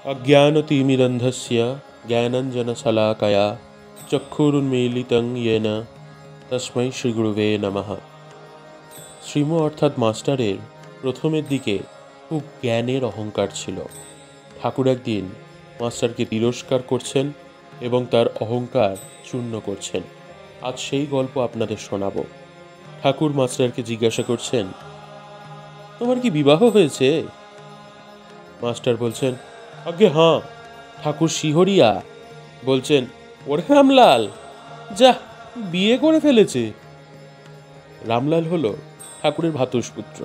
अज्ञानतिमिरन्धस्य ज्ञानाञ्जनशलाकया चक्षुरुन्मीलितं येन तस्मै শ্রীগুরুবে নমঃ। শ্রীম অর্থাৎ মাস্টারের প্রথমের দিকে খুব জ্ঞানের অহংকার ছিল। ঠাকুর একদিন মাস্টারকে তিরস্কার করছেন এবং তার অহংকার চূর্ণ করছেন। আজ সেই গল্প আপনাদের শোনাব। ঠাকুর মাস্টারকে জিজ্ঞাসা করছেন, তোমার কি বিবাহ হয়েছে? মাস্টার বলছেন, আজ্ঞে হাঁ। ঠাকুর শিহরিয়া বলছেন, ওরে রামলাল, যা বিয়ে করে ফেলেছে। রামলাল হলো ঠাকুরের ভ্রাতুষ্পুত্র।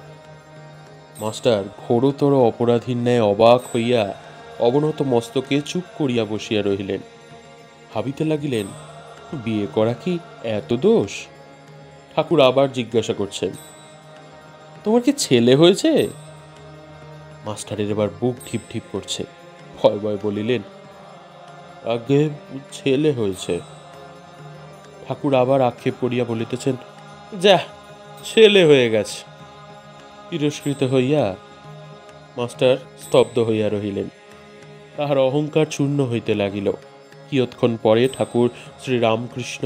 মাস্টার ঘোরতর অপরাধীর ন্যায় অবাক হইয়া অবনত মস্তকে চুপ করিয়া বসিয়া রহিলেন। ভাবিতে লাগিলেন, বিয়ে করা কি এত দোষ? ঠাকুর আবার জিজ্ঞাসা করছেন, তোমার কি ছেলে হয়েছে? মাস্টারের এবার বুক ঢিপ ঢিপ করছে। ভয় ভয় বলিলেন, আগে ছেলে হয়েছে। ঠাকুর আবার আক্ষেপ করিয়া বলিতেছেন, যা ছেলে হয়ে গেছে। তিরস্কৃত হইয়া মাস্টার স্তব্ধ হইয়া রহিলেন। তাহার অহংকার চূর্ণ হইতে লাগিল। কিয়ৎক্ষণ পরে ঠাকুর শ্রীরামকৃষ্ণ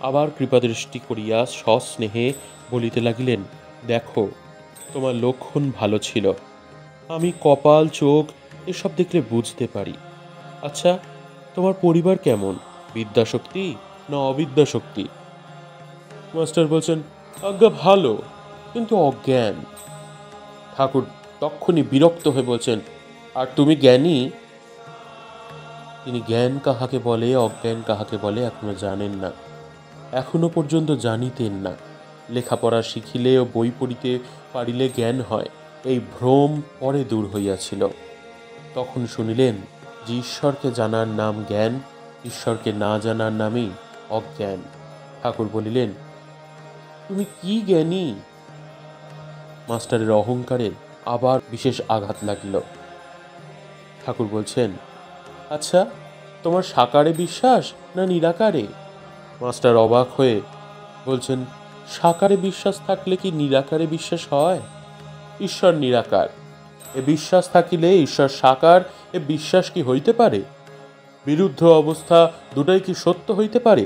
আবার কৃপাদৃষ্টি করিয়া সস্নেহে বলিতে লাগিলেন, দেখো, তোমার লক্ষণ ভালো ছিল। আমি কপাল, চোখ এসব দেখলে বুঝতে পারি। আচ্ছা, তোমার পরিবার কেমন? বিদ্যাশক্তি না অবিদ্যাশক্তি? মাস্টার বলছেন, আজ্ঞা ভালো, কিন্তু অজ্ঞান। ঠাকুর তক্ষুনি বিরক্ত হয়ে বলছেন, আর তুমি জ্ঞানী? তিনি জ্ঞান কাহাকে বলে, অজ্ঞান কাহাকে বলে এখনো জানেন না, এখনো পর্যন্ত জানিতেন না। লেখাপড়া শিখিলে ও বই পড়িতে পারিলে জ্ঞান হয়, এই ভ্রম পরে দূর হইয়াছিল। তখন শুনিলেন যে ঈশ্বরকে জানার নাম জ্ঞান, ঈশ্বরকে না জানার নামই অজ্ঞান। ঠাকুর বলিলেন, তুমি কি জ্ঞানী? মাস্টারের অহংকারে আবার বিশেষ আঘাত লাগিল। ঠাকুর বলছেন, আচ্ছা, তোমার সাকারে বিশ্বাস না নিরাকারে? মাস্টার অবাক হয়ে বলছেন, সাকারে বিশ্বাস থাকলে কি নিরাকারে বিশ্বাস হয়? ঈশ্বর নিরাকার, এ বিশ্বাস থাকিলে ঈশ্বর সাকার, এ বিশ্বাস কি হইতে পারে? বিরুদ্ধ অবস্থা দুটাই কি সত্য হইতে পারে?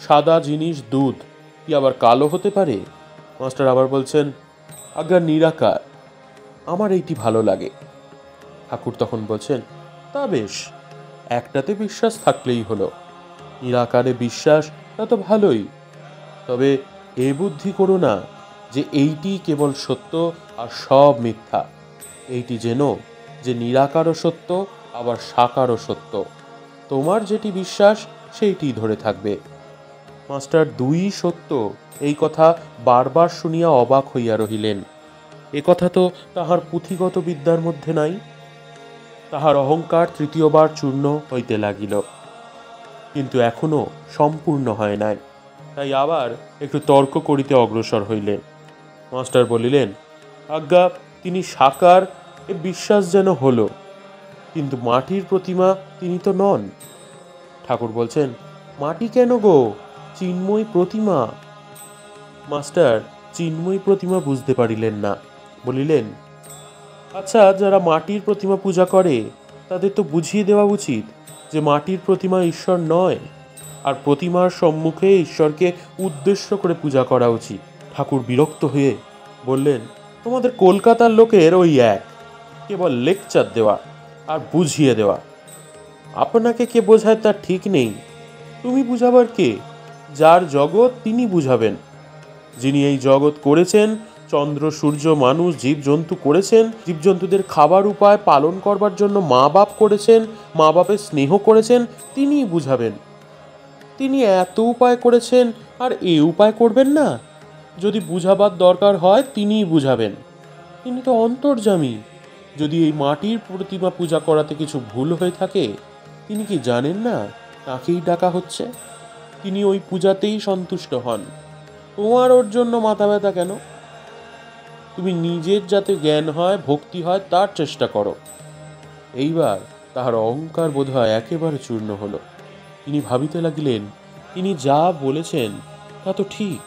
সাদা জিনিস দুধ কি আবার কালো হতে পারে? মাস্টার আবার বলছেন, আজ্ঞা নিরাকার, আমার এইটি ভালো লাগে। ঠাকুর তখন বলছেন, তা বেশ, একটাতে বিশ্বাস থাকলেই হলো। নিরাকারে বিশ্বাস, তা তো ভালোই, তবে এ বুদ্ধি করো না যে এইটি কেবল সত্য আর সব মিথ্যা। এইটি জেনো যে নিরাকারও সত্য, আবার সাকারও সত্য। তোমার যেটি বিশ্বাস সেইটি ধরে থাকবে। মাস্টার দুই সত্য এই কথা বারবার শুনিয়া অবাক হইয়া রহিলেন। এ কথা তো তাহার পুঁথিগত বিদ্যার মধ্যে নাই। তাহার অহংকার তৃতীয়বার চূর্ণ হইতে লাগিল, কিন্তু এখনো সম্পূর্ণ হয় নাই। তাই আবার একটু তর্ক করিতে অগ্রসর হইলেন। মাস্টার বলিলেন, আজ্ঞা তিনি সাকার, এ বিশ্বাস যেন হলো, কিন্তু মাটির প্রতিমা তিনি তো নন। ঠাকুর বলছেন, মাটি কেন গো, চিন্ময় প্রতিমা। মাস্টার চিন্ময় প্রতিমা বুঝতে পারিলেন না। বলিলেন, আচ্ছা, যারা মাটির প্রতিমা পূজা করে তাদের তো বুঝিয়ে দেওয়া উচিত যে মাটির প্রতিমা ঈশ্বর নয়, আর প্রতিমার সম্মুখে ঈশ্বরকে উদ্দেশ্য করে পূজা করা উচিত। ঠাকুর বিরক্ত হয়ে বললেন, তোমাদের কলকাতার লোকের ওই এক, কেবল লেকচার দেওয়া আর বুঝিয়ে দেওয়া। আপনাকে কে বোঝায় তার ঠিক নেই। তুমি বুঝাবার কে? যার জগৎ তিনি বুঝাবেন। যিনি এই জগৎ করেছেন, চন্দ্র সূর্য মানুষ জীবজন্তু করেছেন, জীবজন্তুদের খাবার উপায় পালন করবার জন্য মা বাপ করেছেন, মা বাপের স্নেহ করেছেন, তিনিই বুঝাবেন। তিনি এত উপায় করেছেন আর এ উপায় করবেন না? যদি বুঝাবার দরকার হয় তিনিই বুঝাবেন। তিনি তো অন্তর্যামী। যদি এই মাটির প্রতিমা পূজা করাতে কিছু ভুল হয়ে থাকে, তিনি কি জানেন না তাকেই ডাকা হচ্ছে? তিনি ওই পূজাতেই সন্তুষ্ট হন। তোমার ওর জন্য মাথা ব্যথা কেন? তুমি নিজের যাতে জ্ঞান হয়, ভক্তি হয়, তার চেষ্টা করো। এইবার তাহার অহংকার বোধ হয় একেবারে চূর্ণ হলো। তিনি ভাবিতে লাগিলেন, তিনি যা বলেছেন তা তো ঠিক।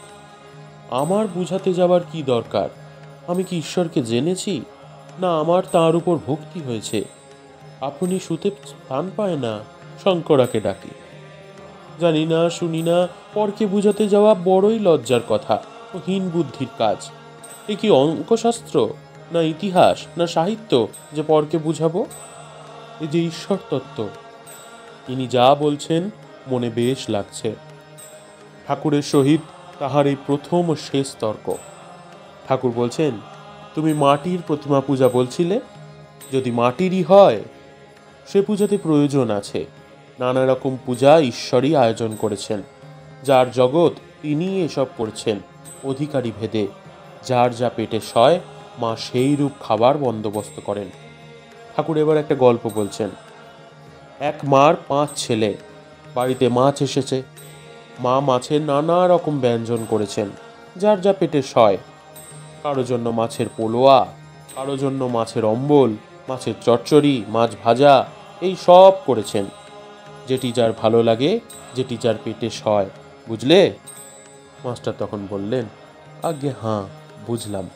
আমার বুঝাতে যাবার কি দরকার? আমি কি ঈশ্বরকে জেনেছি, না আমার তাঁর উপর ভক্তি হয়েছে? আপনি শুতে স্থান পায় না, শঙ্করাকে ডাকি। জানি না শুনি না, পরকে বুঝাতে যাওয়া বড়ই লজ্জার কথা ও হীন বুদ্ধির কাজ। এ কি অঙ্কশাস্ত্র, না ইতিহাস, না সাহিত্য যে পরকে বুঝাবো? এ যে ঈশ্বর তত্ত্ব। তিনি যা বলছেন মনে বেশ লাগছে। ঠাকুরের সহিত তাহার এই প্রথম ও শেষ তর্ক। ঠাকুর বলছেন, তুমি মাটির প্রতিমা পূজা বলছিলে, যদি মাটিরই হয় সে পূজাতে প্রয়োজন আছে। নানা রকম পূজা ঈশ্বরই আয়োজন করেছেন। যার জগৎ তিনি এসব করছেন অধিকারী ভেদে। যার যা পেটে সয় মা সেই রূপ খাবার বন্দোবস্ত করেন। ঠাকুর এবার একটা গল্প বলছেন। এক মার 5 ছেলে, বাড়িতে মাছ এসেছে। মা মাছের নানা রকম ব্যঞ্জন করেছেন, যার যা পেটে সয়। কারো জন্য মাছের পোলোয়া, কারো জন্য মাছের অম্বল, মাছের চচ্চড়ি, মাছ ভাজা, এই সব করেছেন। যেটি যার ভালো লাগে, যেটি যার পেটে সয়, বুঝলে? মাস্টার তখন বললেন, আজ্ঞে হাঁ, বুঝলাম।